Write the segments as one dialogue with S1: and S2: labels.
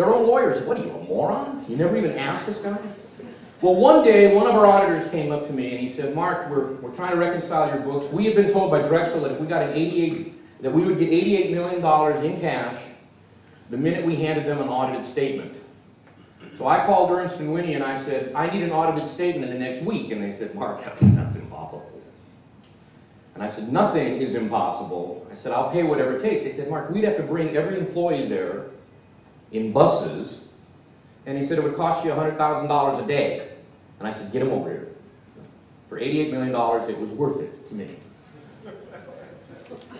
S1: Their own lawyer said, what are you, a moron? You never even asked this guy? Well, one day, one of our auditors came up to me and he said, Mark, we're trying to reconcile your books. We had been told by Drexel that if we got that we would get $88 million in cash the minute we handed them an audited statement. So I called Ernst & Winnie and I said, I need an audited statement in the next week. And they said, Mark, that's impossible. And I said, nothing is impossible. I said, I'll pay whatever it takes. They said, Mark, we'd have to bring every employee there in buses. And he said it would cost you $100,000 a day. And I said, get him over here. For $88 million, it was worth it to me.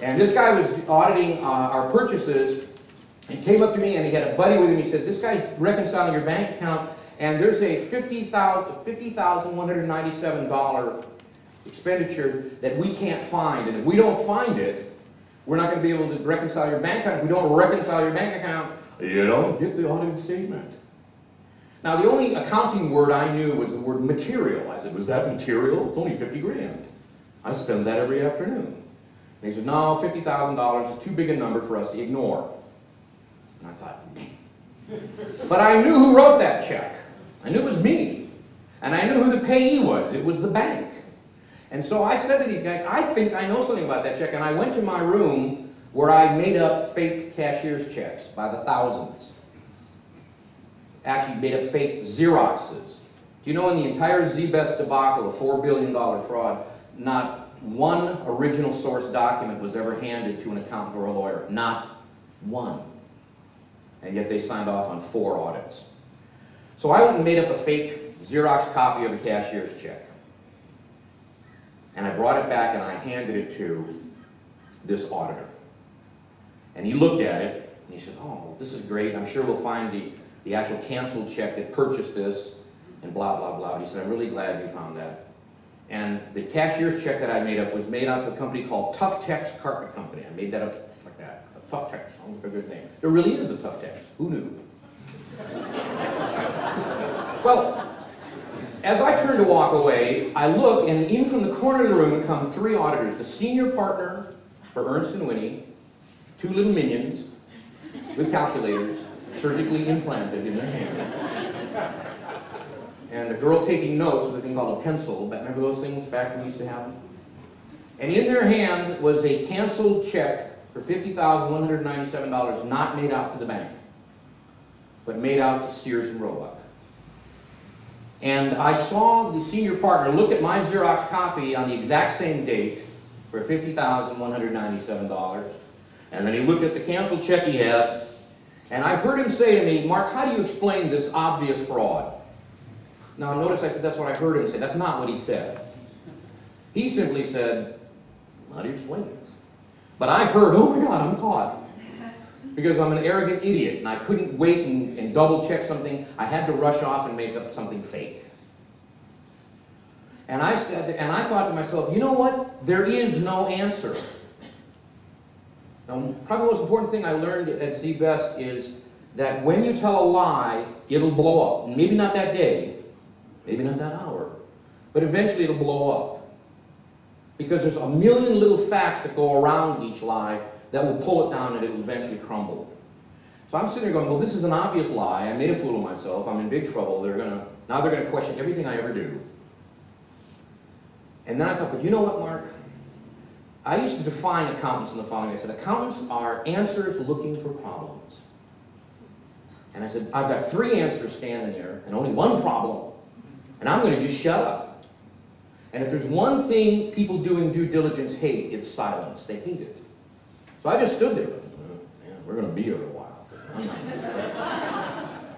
S1: And this guy was auditing our purchases. He came up to me and he had a buddy with him. He said, this guy's reconciling your bank account and there's a $50,197 expenditure that we can't find. And if we don't find it, we're not going to be able to reconcile your bank account. If we don't reconcile your bank account, you don't get the audited statement. Now, the only accounting word I knew was the word material. I said, was that material? It's only 50 grand. I spend that every afternoon. And he said, no, $50,000 is too big a number for us to ignore. And I thought, but I knew who wrote that check. I knew it was me. And I knew who the payee was. It was the bank. And so I said to these guys, I think I know something about that check. And I went to my room where I made up fake cashier's checks by the thousands. Actually made up fake Xeroxes. Do you know in the entire Z-Best debacle of $4 billion fraud, not one original source document was ever handed to an accountant or a lawyer. Not one. And yet they signed off on 4 audits. So I went and made up a fake Xerox copy of the cashier's check. And I brought it back and I handed it to this auditor. And he looked at it and he said, oh, this is great. I'm sure we'll find the actual canceled check that purchased this and blah, blah, blah. He said, I'm really glad you found that. And the cashier's check that I made up was made out to a company called Tough Tex Carpet Company. I made that up just like that. Tough Tex, sounds like a good name. There really is a Tough Tex. Who knew? Well, as I turned to walk away, I looked, and in from the corner of the room come 3 auditors. The senior partner for Ernst & Winnie, 2 little minions with calculators surgically implanted in their hands. And a girl taking notes with a thing called a pencil. Remember those things back when we used to have them? And in their hand was a canceled check for $50,197 not made out to the bank, but made out to Sears and Roebuck. And I saw the senior partner look at my Xerox copy on the exact same date for $50,197. And then he looked at the canceled check he had, and I heard him say to me, Mark, how do you explain this obvious fraud? Now notice I said that's what I heard him say. That's not what he said. He simply said, how do you explain this? But I heard, oh my God, I'm caught. Because I'm an arrogant idiot and I couldn't wait and double check something. I had to rush off and make up something fake. And I thought to myself, you know what? There is no answer. Now, probably the most important thing I learned at Z-Best is that when you tell a lie, it'll blow up. Maybe not that day, maybe not that hour, but eventually it'll blow up. Because there's a million little facts that go around each lie that will pull it down and it will eventually crumble. So I'm sitting there going, well, this is an obvious lie. I made a fool of myself. I'm in big trouble. Now they're going to question everything I ever do. And then I thought, but you know what, Mark? I used to define accountants in the following way. I said, accountants are answers looking for problems. And I said, I've got 3 answers standing there and only 1 problem. And I'm going to just shut up. And if there's one thing people doing due diligence hate, it's silence. They hate it. So I just stood there. Man, we're going to be here a while.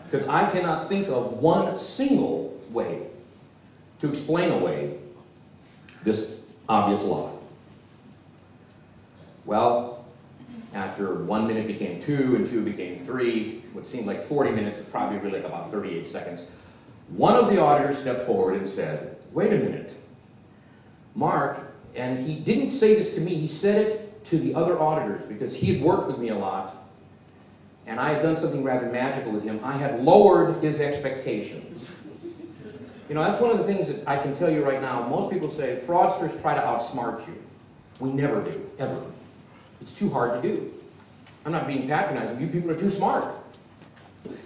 S1: Because I cannot think of one single way to explain away this obvious lie. Well, after 1 minute became 2 and 2 became 3, what seemed like 40 minutes is probably really like about 38 seconds. One of the auditors stepped forward and said, wait a minute. Mark, and he didn't say this to me, he said it to the other auditors because he had worked with me a lot and I had done something rather magical with him. I had lowered his expectations. You know, that's one of the things that I can tell you right now. Most people say fraudsters try to outsmart you. We never do, ever. It's too hard to do. I'm not being patronizing. You people are too smart.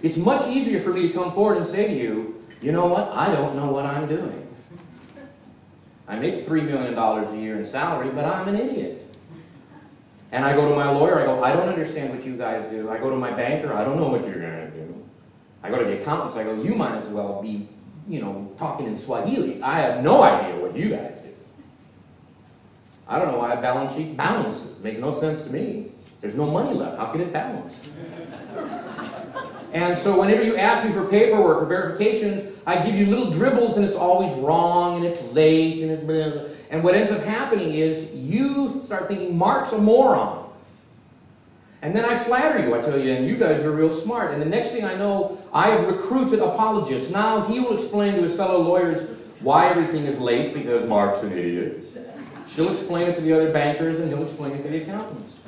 S1: It's much easier for me to come forward and say to you, you know what, I don't know what I'm doing. I make $3 million a year in salary, but I'm an idiot. And I go to my lawyer, I go, I don't understand what you guys do. I go to my banker, I don't know what you're going to do. I go to the accountants, I go, you might as well be, talking in Swahili. I have no idea what you guys do. I don't know why a balance sheet balances. It makes no sense to me. There's no money left. How can it balance? And so whenever you ask me for paperwork or verifications, I give you little dribbles and it's always wrong and it's late and what ends up happening is you start thinking Mark's a moron. And then I flatter you. I tell you, and you guys are real smart. And the next thing I know, I have recruited apologists. Now he will explain to his fellow lawyers why everything is late because Mark's an idiot. She'll explain it to the other bankers and he'll explain it to the accountants.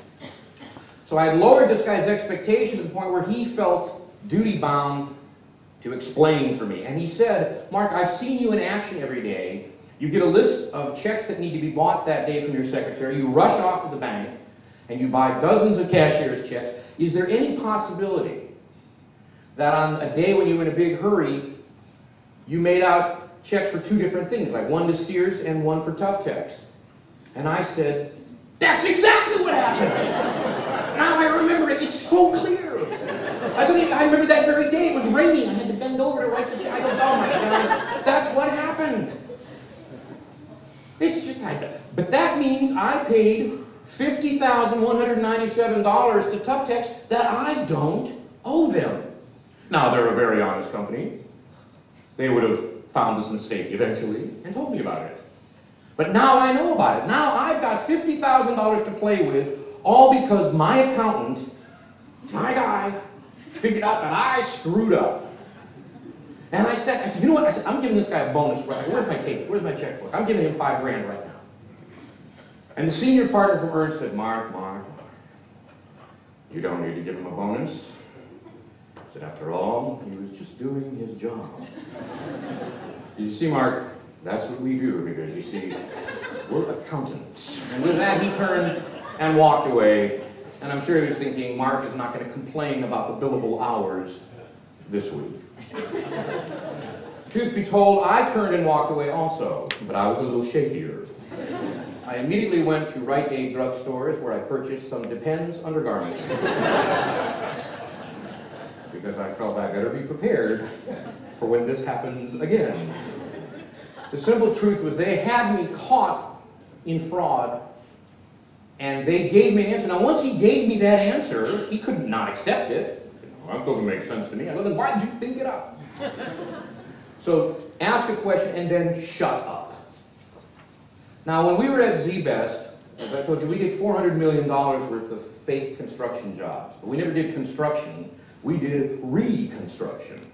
S1: So I had lowered this guy's expectation to the point where he felt duty-bound to explain for me. And he said, Mark, I've seen you in action every day. You get a list of checks that need to be bought that day from your secretary. You rush off to the bank and you buy dozens of cashier's checks. Is there any possibility that on a day when you were in a big hurry, you made out checks for two different things, like one to Sears and one for Tough Techs? And I said, that's exactly what happened. Now I remember it. It's so clear. I remember that very day. It was raining. I had to bend over to write the check. I go, oh my God, that's what happened. It's just like that. But that means I paid $50,197 to Tough Techs that I don't owe them. Now, they're a very honest company. They would have found this mistake eventually and told me about it. But now I know about it. Now I've got $50,000 to play with, all because my accountant, my guy, figured out that I screwed up. And I said, you know what? I said, I'm giving this guy a bonus. Where's my paper? Where's my checkbook? I'm giving him $5 grand right now. And the senior partner from Ernst said, Mark, you don't need to give him a bonus. I said, after all, he was just doing his job. You see, Mark, that's what we do, because you see, we're accountants. And with that, he turned and walked away. And I'm sure he was thinking, Mark is not going to complain about the billable hours this week. Truth be told, I turned and walked away also, but I was a little shakier. I immediately went to Rite Aid drugstores where I purchased some Depends undergarments. Because I felt I better be prepared for when this happens again. The simple truth was they had me caught in fraud, and they gave me an answer. Now, once he gave me that answer, he could not accept it. That doesn't make sense to me. I go, then why did you think it up? So, ask a question and then shut up. Now, when we were at Z-Best, as I told you, we did $400 million worth of fake construction jobs. But we never did construction. We did reconstruction.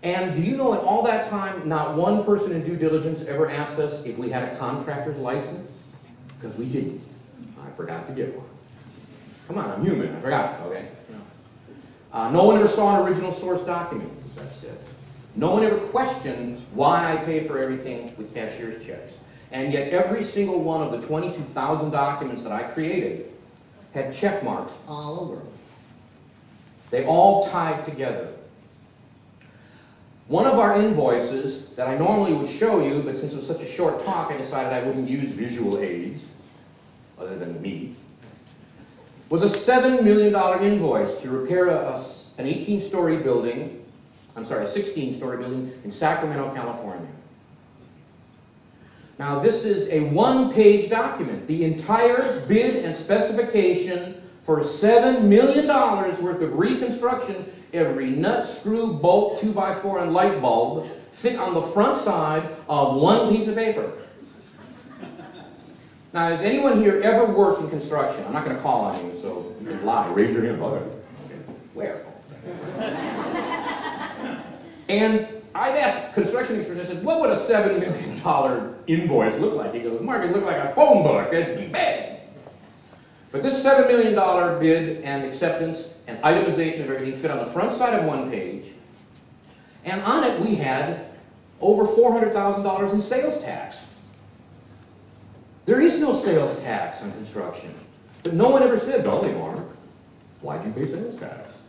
S1: And do you know in all that time, not one person in due diligence ever asked us if we had a contractor's license? Because we didn't. I forgot to get one. Come on, I'm human. I forgot, okay? No one ever saw an original source document, as I've said. No one ever questioned why I pay for everything with cashier's checks. And yet every single one of the 22,000 documents that I created had check marks all over them. They all tied together. One of our invoices that I normally would show you, but since it was such a short talk, I decided I wouldn't use visual aids, other than me, was a $7 million invoice to repair an 18-story building, a 16-story building in Sacramento, California. Now, this is a one-page document. The entire bid and specification for $7 million worth of reconstruction, every nut, screw, bolt, 2x4, and light bulb sit on the front side of one piece of paper. Now, has anyone here ever worked in construction? I'm not going to call on you, so you can lie. Raise your hand. Okay. Where? And I've asked construction experts, I said, what would a $7 million invoice look like? He goes, Mark, it looked like a phone book. It'd be bad. But this $7 million bid and acceptance and itemization of everything fit on the front side of one page. And on it, we had over $400,000 in sales tax. There is no sales tax on construction. But no one ever said, golly, Mark, Why'd you pay sales tax?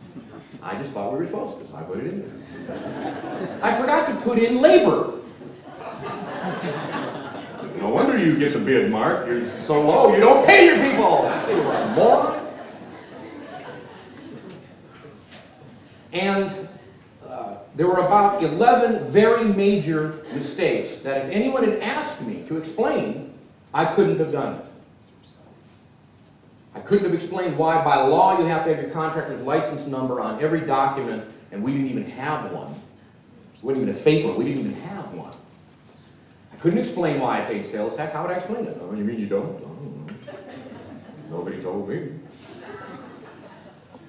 S1: I just thought we were supposed to, so I put it in there. I forgot to put in labor. No wonder you get the bid, Mark. You're so low, you don't pay your people. You are a moron. And there were about 11 very major mistakes that if anyone had asked me to explain, I couldn't have done it. I couldn't have explained why by law you have to have your contractor's license number on every document, and we didn't even have one. It wasn't even a fake one. We didn't even have one. I couldn't explain why I paid sales tax. How would I explain it? Oh, you mean you don't? I don't know. Nobody told me.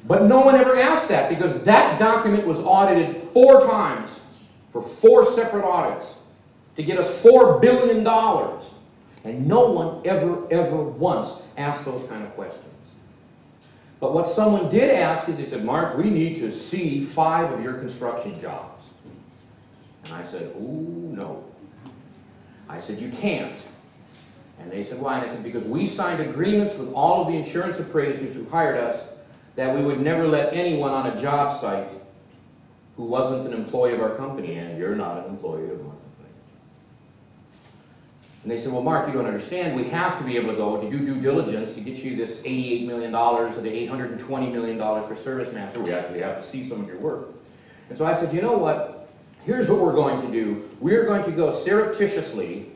S1: But no one ever asked that because that document was audited 4 times for 4 separate audits to get us $4 billion. And no one ever once asked those kind of questions. But what someone did ask is, they said, Mark, we need to see 5 of your construction jobs. And I said, ooh, no. I said, you can't. And they said, why? And I said, because we signed agreements with all of the insurance appraisers who hired us that we would never let anyone on a job site who wasn't an employee of our company, and you're not an employee of my company. And they said, well, Mark, you don't understand. We have to be able to go to do due diligence to get you this $88 million or the $820 million for ServiceMaster. We actually have to see some of your work. And so I said, you know what? Here's what we're going to do. We're going to go surreptitiously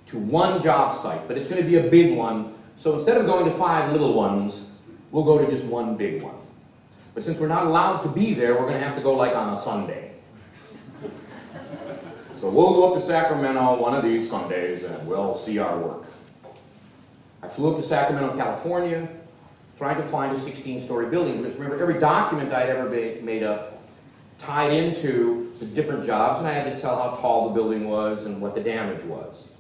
S1: to 1 job site, but it's going to be a big one. So instead of going to 5 little ones, we'll go to just 1 big one. But since we're not allowed to be there, we're going to have to go like on a Sunday. So we'll go up to Sacramento one of these Sundays and we'll see our work. I flew up to Sacramento, California, trying to find a 16-story building. Because remember, every document I'd ever made up tied into the different jobs, and I had to tell how tall the building was and what the damage was.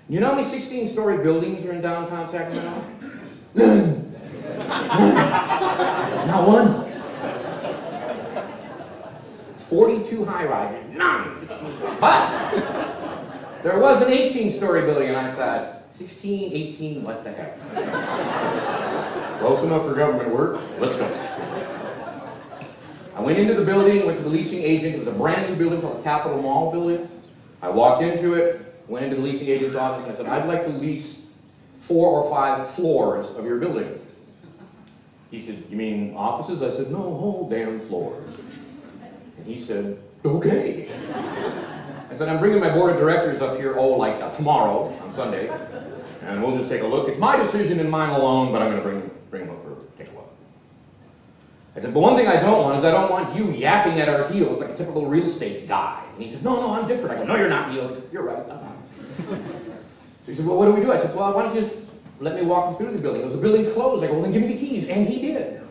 S1: You know how many 16-story buildings are in downtown Sacramento? Not one. 42 high-rises, none. 16. But there was an 18-story building, and I thought, 16, 18, what the heck? Close enough for government work. Let's go. I went into the building, went to the leasing agent. It was a brand new building called the Capitol Mall building. I walked into it, went into the leasing agent's office, and I said, I'd like to lease 4 or 5 floors of your building. He said, you mean offices? I said, no, whole damn floors. And he said, okay. I said, I'm bringing my board of directors up here, tomorrow, on Sunday, and we'll just take a look. It's my decision and mine alone, but I'm going to bring them up for take a look. I said, but one thing I don't want is I don't want you yapping at our heels like a typical real estate guy. And he said, no, I'm different. I go, no, you're not. He goes, you're right, I'm not. So he said, well, what do we do? I said, well, why don't you just let me walk him through the building. He goes, the building's closed. I go, well, then give me the keys. And he did.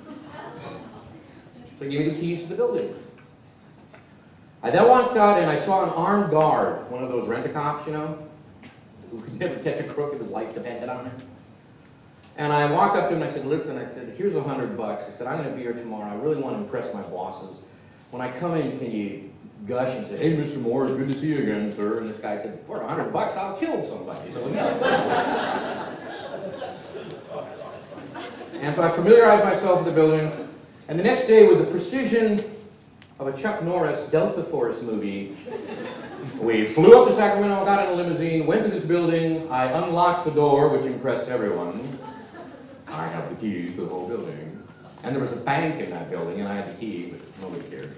S1: So he gave me the keys to the building. I then walked out and I saw an armed guard, one of those rent-a-cops, you know, who could never catch a crook if his life depended on it. And I walked up to him and I said, listen, I said, here's $100. I said, I'm going to be here tomorrow. I really want to impress my bosses. When I come in, can you gush and say, hey, Mr. Morze, good to see you again, sir. And this guy said, for $100, I'll kill somebody. So and so I familiarized myself with the building. And the next day, with the precision of a Chuck Norris Delta Force movie, we flew up to Sacramento, got in a limousine, went to this building. I unlocked the door, which impressed everyone. I have the keys to the whole building. And there was a bank in that building, and I had the key, but nobody cared.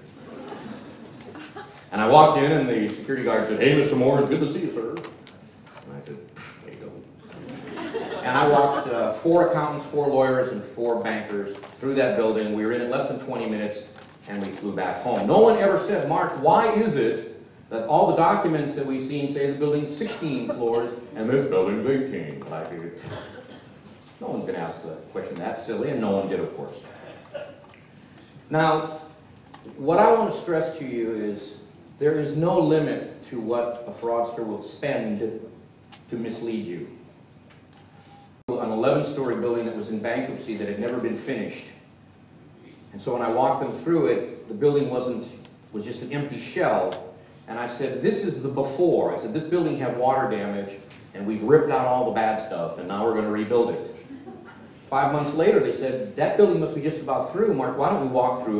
S1: And I walked in, and the security guard said, hey, Mr. Morze, good to see you, sir. And I said, there you go. And I walked 4 accountants, 4 lawyers, and 4 bankers through that building. We were in it less than 20 minutes, and we flew back home. No one ever said, Mark, why is it that all the documents that we've seen say the building's 16 floors, and this building's 18? And I figured, no one's going to ask the question. That's silly, and no one did, of course. Now, what I want to stress to you is there is no limit to what a fraudster will spend to mislead you. An 11-story building that was in bankruptcy that had never been finished. And so when I walked them through it, the building was just an empty shell. And I said, this is the before. I said, this building had water damage, and we've ripped out all the bad stuff, and now we're going to rebuild it. 5 months later, they said, that building must be just about through, Mark, why don't we walk through it?